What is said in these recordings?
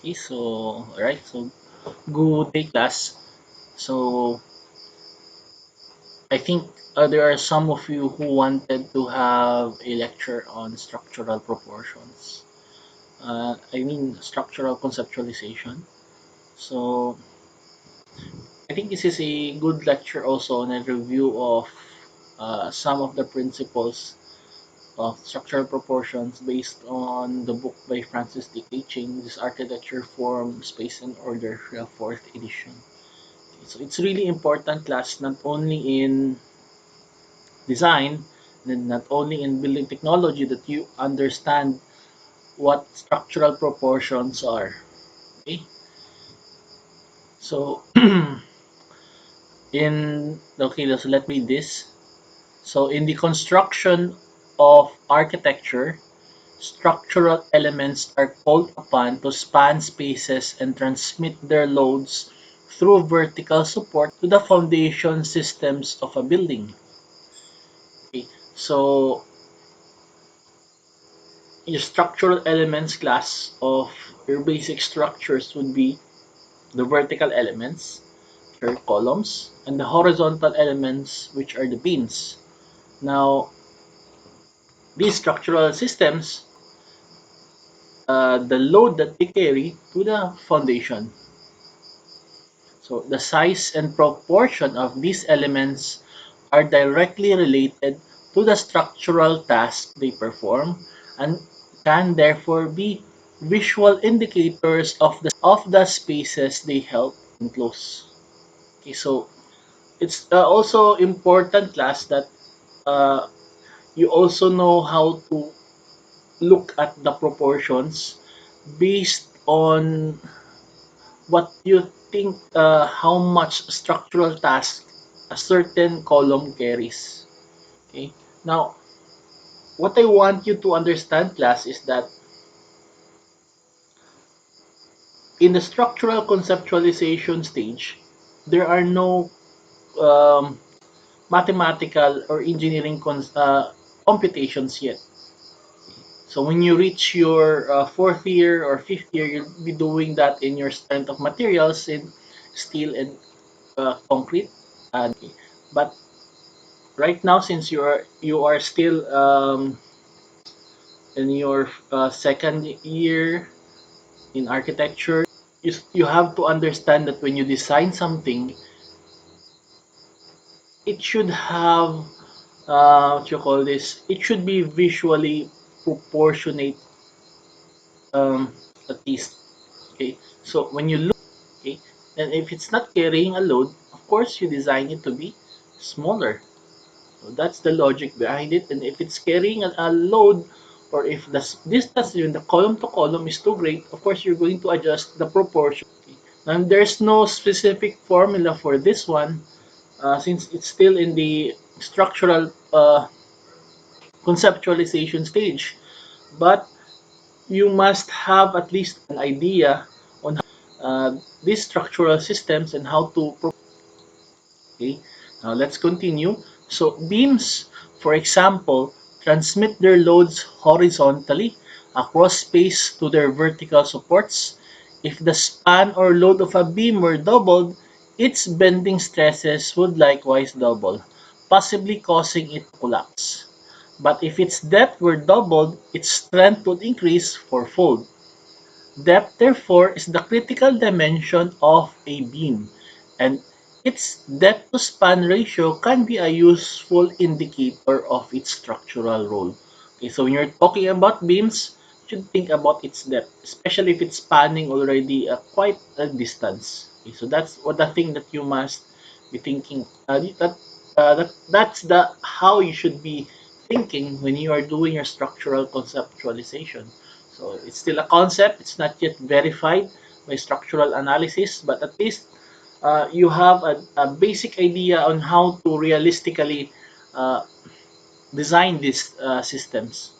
Okay, so alright, so good day class. So I think there are some of you who wanted to have a lecture on structural proportions. I mean structural conceptualization. So I think this is a good lecture also on a review of some of the principles of structural proportions based on the book by Francis D. Ching, this Architecture, Form, Space and Order, fourth edition. So it's really important class not only in design and not only in building technology that you understand what structural proportions are. Okay? So so let me read this. So in the construction of architecture, structural elements are called upon to span spaces and transmit their loads through vertical support to the foundation systems of a building. Okay, so your structural elements class of your basic structures would be the vertical elements, your columns, and the horizontal elements, which are the beams. Now, these structural systems, the load that they carry to the foundation. So the size and proportion of these elements are directly related to the structural task they perform and can therefore be visual indicators of the spaces they help enclose. Okay, so it's also important class that uh, you also know how to look at the proportions based on what you think how much structural task a certain column carries. Okay. Now, what I want you to understand, class, is that in the structural conceptualization stage, there are no um, mathematical or engineering computations yet. So when you reach your fourth year or fifth year, you'll be doing that in your strength of materials in steel and concrete. And but right now, since you are still in your second year in architecture, you have to understand that when you design something, it should have what you call this. It should be visually proportionate, at least. Okay, so when you look, okay, and if it's not carrying a load, of course you design it to be smaller. So that's the logic behind it. And if it's carrying a load, or if the distance in the column to column is too great, of course you're going to adjust the proportion. And there's no specific formula for this one, since it's still in the structural conceptualization stage. But you must have at least an idea on these structural systems and how to. Okay, now let's continue. So beams, for example, transmit their loads horizontally across space to their vertical supports. If the span or load of a beam were doubled, its bending stresses would likewise double, possibly causing it to collapse. But if its depth were doubled, its strength would increase fourfold. Depth, therefore, is the critical dimension of a beam, and its depth-to-span ratio can be a useful indicator of its structural role. Okay, so when you're talking about beams, you should think about its depth, especially if it's spanning already quite a distance. Okay, so that's what the thing that you must be thinking. That's the how you should be thinking when you are doing your structural conceptualization. So it's still a concept. It's not yet verified by structural analysis, but at least you have a basic idea on how to realistically uh, design these systems.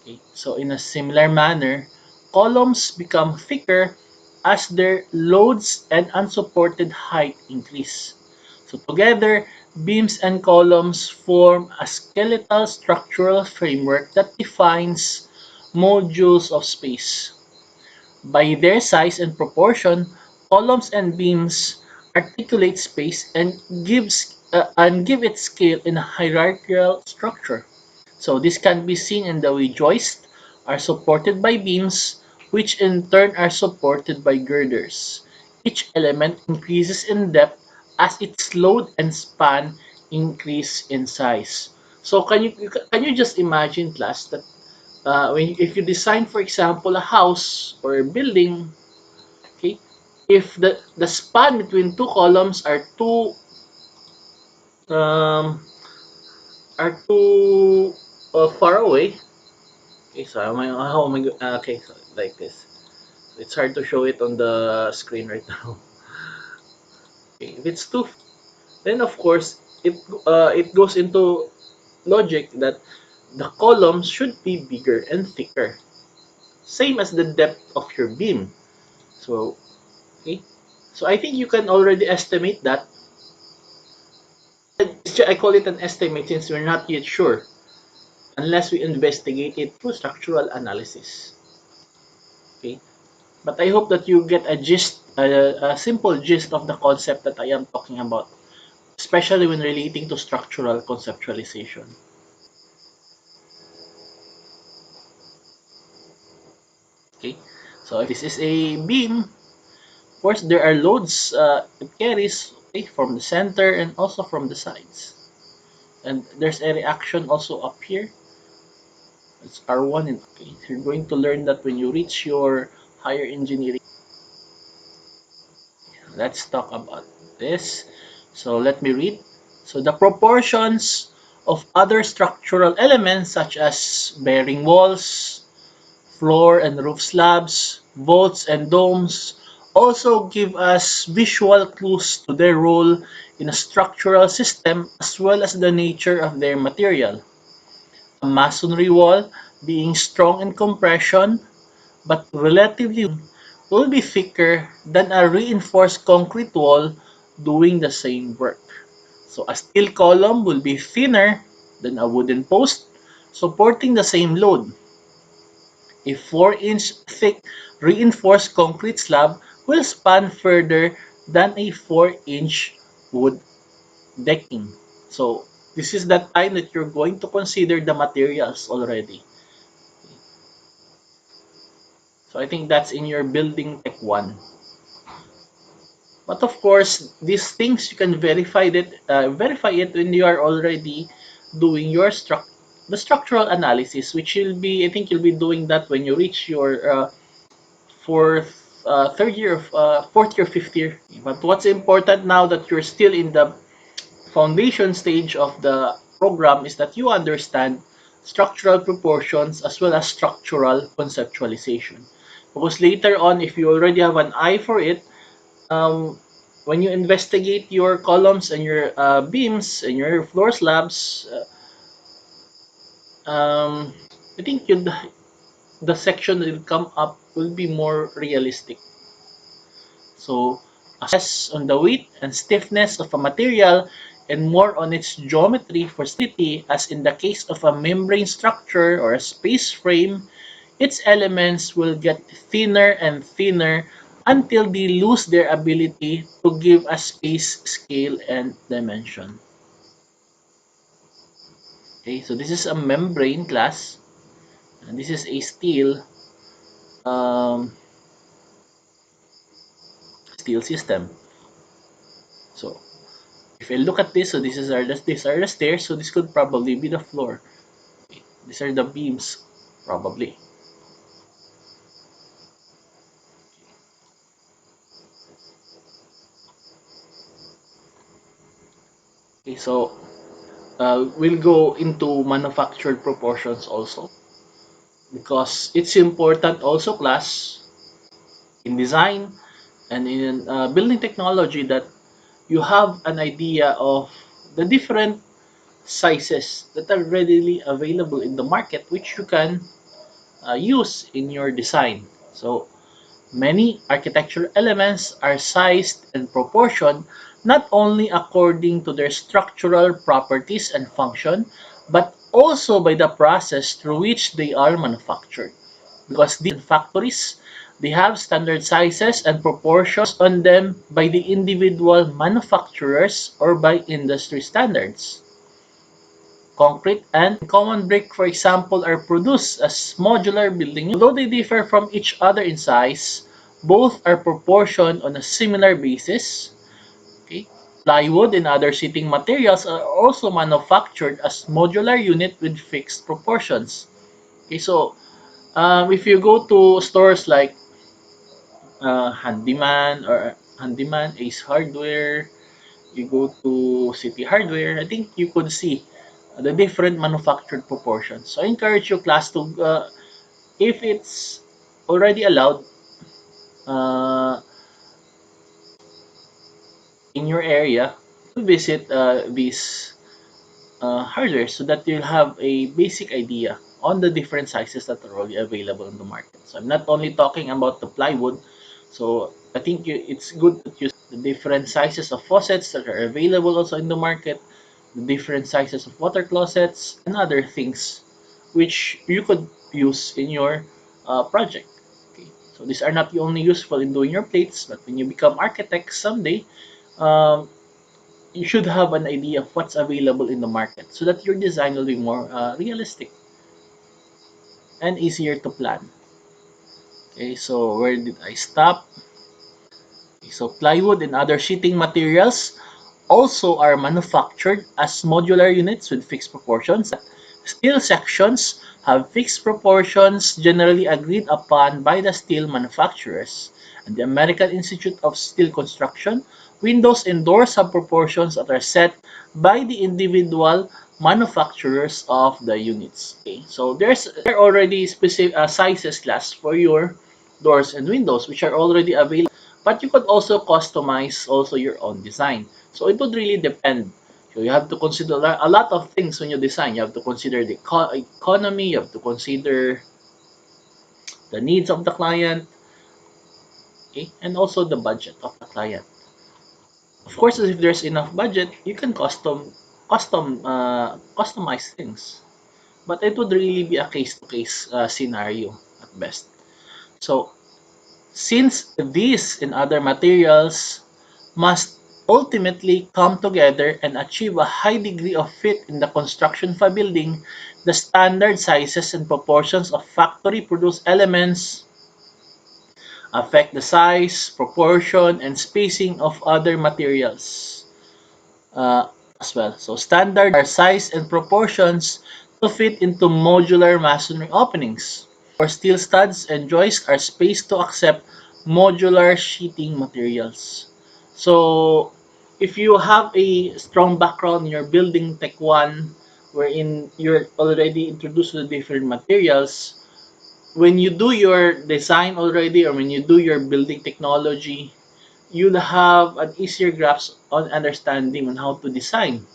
Okay. So in a similar manner, columns become thicker as their loads and unsupported height increase. So together, beams and columns form a skeletal structural framework that defines modules of space. By their size and proportion, columns and beams articulate space and give it scale in a hierarchical structure. So this can be seen in the way joists are supported by beams, which in turn are supported by girders. Each element increases in depth as its load and span increase in size. So can you just imagine, class, that if you design, for example, a house or a building, okay, if the span between two columns um, are too far away. Okay, so how am I okay, so like this. It's hard to show it on the screen right now. Okay, if it's too, then of course it goes into logic that the columns should be bigger and thicker, same as the depth of your beam. So okay, so I think you can already estimate that. I call it an estimate since we're not yet sure unless we investigate it through structural analysis. Okay, but I hope that you get a simple gist of the concept that I am talking about, especially when relating to structural conceptualization. Okay, so if this is a beam, of course there are loads it carries, okay, from the center and also from the sides. And there's a reaction also up here. It's R1 and okay. You're going to learn that when you reach your higher engineering. Let's talk about this. So let me read. So the proportions of other structural elements such as bearing walls, floor and roof slabs, vaults and domes also give us visual clues to their role in a structural system as well as the nature of their material. A masonry wall, being strong in compression but relatively will be thicker than a reinforced concrete wall doing the same work. So a steel column will be thinner than a wooden post supporting the same load. A 4-inch thick reinforced concrete slab will span further than a 4-inch wood decking. So this is that time that you're going to consider the materials already. So I think that's in your building tech 1. But of course, these things you can verify it when you are already doing your the structural analysis, which you'll be I think you'll be doing that when you reach your third year of fourth year, fifth year. But what's important now that you're still in the foundation stage of the program is that you understand structural proportions as well as structural conceptualization. Because later on, if you already have an eye for it, um, when you investigate your columns and your beams and your floor slabs, I think the section that will come up will be more realistic. So, assess on the weight and stiffness of a material and more on its geometry for stability, as in the case of a membrane structure or a space frame, its elements will get thinner and thinner until they lose their ability to give a space, scale, and dimension. Okay, so this is a membrane class, and this is a um, steel system. So if I look at this, so these are the stairs, so this could probably be the floor. Okay, these are the beams, probably. Okay, so we'll go into manufactured proportions also because it's important also, class, in design and in building technology that you have an idea of the different sizes that are readily available in the market, which you can use in your design. So many architectural elements are sized and proportioned not only according to their structural properties and function, but also by the process through which they are manufactured. Because these factories, They have standard sizes and proportions on them by the individual manufacturers or by industry standards. Concrete and common brick, for example, are produced as modular building units. Although they differ from each other in size, both are proportioned on a similar basis. Okay? Plywood and other seating materials are also manufactured as modular unit with fixed proportions. Okay, so if you go to stores like Handyman, Ace Hardware, you go to City Hardware, I think you could see the different manufactured proportions. So I encourage you class to, if it's already allowed uh, in your area, to visit these hardware so that you'll have a basic idea on the different sizes that are already available in the market. So I'm not only talking about the plywood. So I think it's good to use the different sizes of faucets that are available also in the market, the different sizes of water closets, and other things which you could use in your project. Okay. So these are not only useful in doing your plates, but when you become architects someday, um, you should have an idea of what's available in the market so that your design will be more realistic and easier to plan. Okay, so where did I stop? Okay, so plywood and other sheeting materials also are manufactured as modular units with fixed proportions. Steel sections have fixed proportions generally agreed upon by the steel manufacturers. And the American Institute of Steel Construction, windows and doors have proportions that are set by the individual manufacturers of the units. Okay, so there are already specific sizes class for your doors and windows which are already available, but you could also customize also your own design. So it would really depend. So you have to consider a lot of things when you design. You have to consider the economy, you have to consider the needs of the client, okay, and also the budget of the client. Of course, if there's enough budget, you can customize things. But it would really be a case-to-case scenario at best. So since these and other materials must ultimately come together and achieve a high degree of fit in the construction of a building, the standard sizes and proportions of factory-produced elements affect the size, proportion, and spacing of other materials uh, as well. So standard are size and proportions to fit into modular masonry openings. For steel studs and joists are spaced to accept modular sheeting materials. So if you have a strong background in your building tech 1, wherein you're already introduced to the different materials, when you do your design already or when you do your building technology, you'll have an easier grasp on understanding on how to design.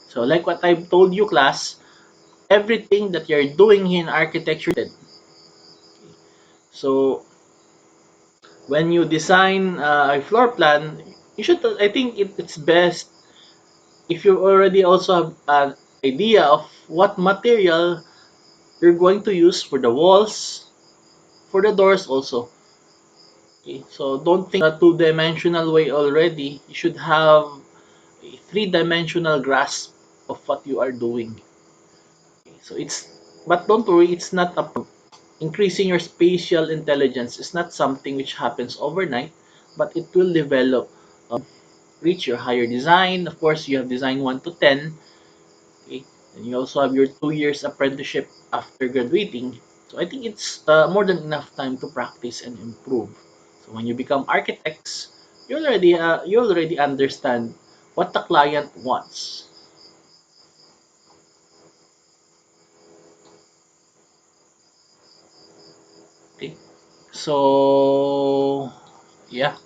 So like what I've told you class, everything that you're doing in architecture. So when you design a floor plan, you should, I think it's best if you already also have an idea of what material you're going to use for the walls, for the doors also. Okay, so don't think a two-dimensional way already. You should have a three-dimensional grasp of what you are doing. Okay, so but don't worry, it's not a increasing your spatial intelligence is not something which happens overnight, but it will develop reach your higher design. Of course, you have design 1 to 10. Okay? And you also have your 2 years apprenticeship after graduating. So I think it's more than enough time to practice and improve. So when you become architects, you already understand what the client wants. Okay? So yeah,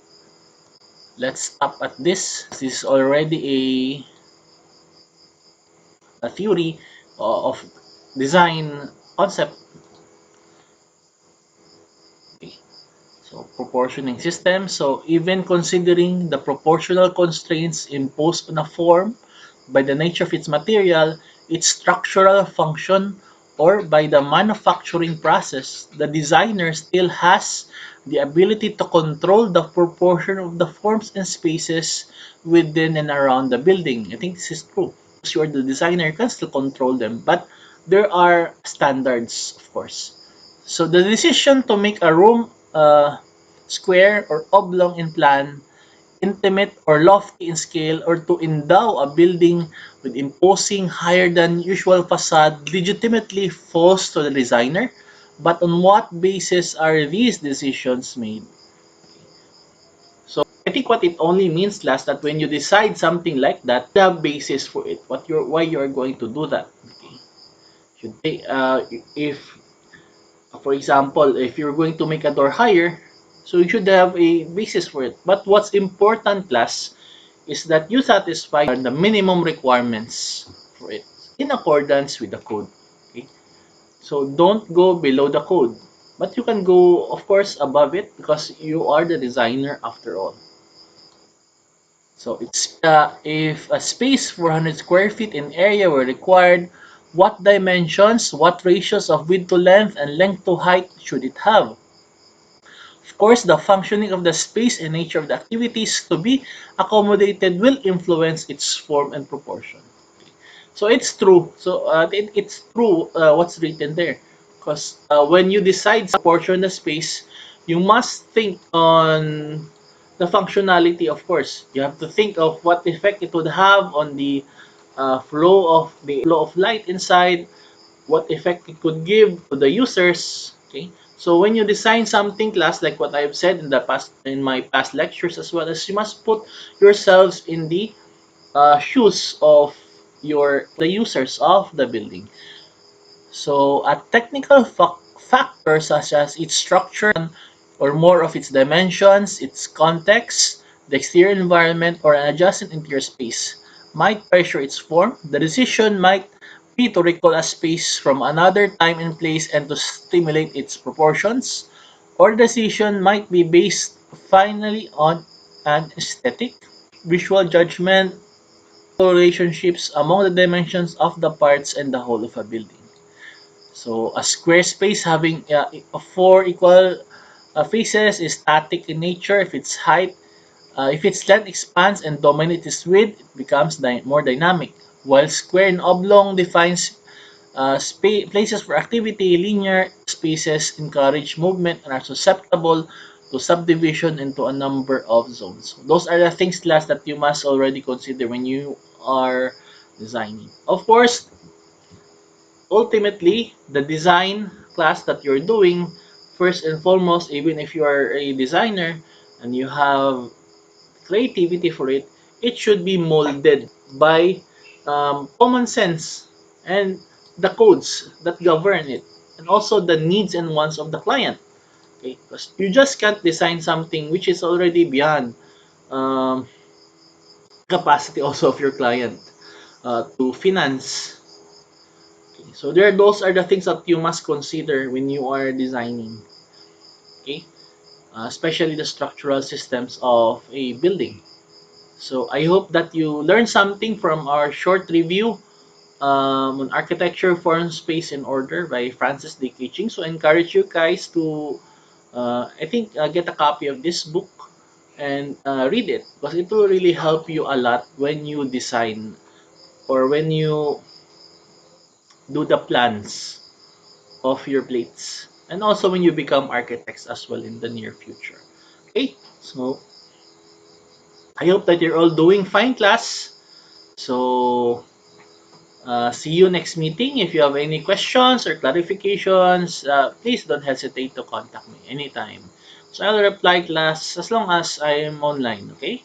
let's stop at this. This is already a theory of design concept. Okay. So proportioning system. So even considering the proportional constraints imposed on a form by the nature of its material, its structural function or by the manufacturing process, the designer still has the ability to control the proportion of the forms and spaces within and around the building. I think this is true. Because you are the designer, you can still control them, but there are standards, of course. So the decision to make a room square or oblong in plan, intimate or lofty in scale, or to endow a building with imposing higher than usual facade legitimately falls to the designer. But on what basis are these decisions made? So I think what it only means last that when you decide something like that, you have basis for it. Why you're going to do that. Okay. Should they, if for example, if you're going to make a door higher, so you should have a basis for it. But what's important, class, is that you satisfy the minimum requirements for it in accordance with the code. Okay? So don't go below the code. But you can go, of course, above it because you are the designer after all. So it's if a space 400 square feet in area were required, what dimensions, what ratios of width to length and length to height should it have? Of course, the functioning of the space and nature of the activities to be accommodated will influence its form and proportion. So it's true. So it's true what's written there. Because when you decide to portion the space, you must think on the functionality, of course. You have to think of what effect it would have on the flow of light inside, what effect it could give to the users. Okay. So when you design something, class, like what I've said in my past lectures, as well as you must put yourselves in the shoes of the users of the building. So a technical factor such as its structure or more of its dimensions, its context, the exterior environment, or an adjacent interior space might pressure its form. The decision might be to recall a space from another time and place and to stimulate its proportions, or the decision might be based finally on an aesthetic, visual judgment, relationships among the dimensions of the parts and the whole of a building. So a square space having four equal faces is static in nature. If its length expands and dominates its width, it becomes more dynamic. While square and oblong defines places for activity, linear spaces encourage movement and are susceptible to subdivision into a number of zones. Those are the things, class, that you must already consider when you are designing. Of course, ultimately, the design class that you're doing, first and foremost, even if you are a designer and you have creativity for it, it should be molded by common sense and the codes that govern it, and also the needs and wants of the client. Okay, because you just can't design something which is already beyond um, capacity also of your client to finance. Okay, so those are the things that you must consider when you are designing. Okay, especially the structural systems of a building. So I hope that you learned something from our short review on Architecture, Form, Space, and Order by Francis D. Kitching. So I encourage you guys to, get a copy of this book and read it because it will really help you a lot when you design or when you do the plans of your plates and also when you become architects as well in the near future. Okay, so I hope that you're all doing fine, class. So see you next meeting. If you have any questions or clarifications, please don't hesitate to contact me anytime. So I'll reply, class, as long as I am online, okay?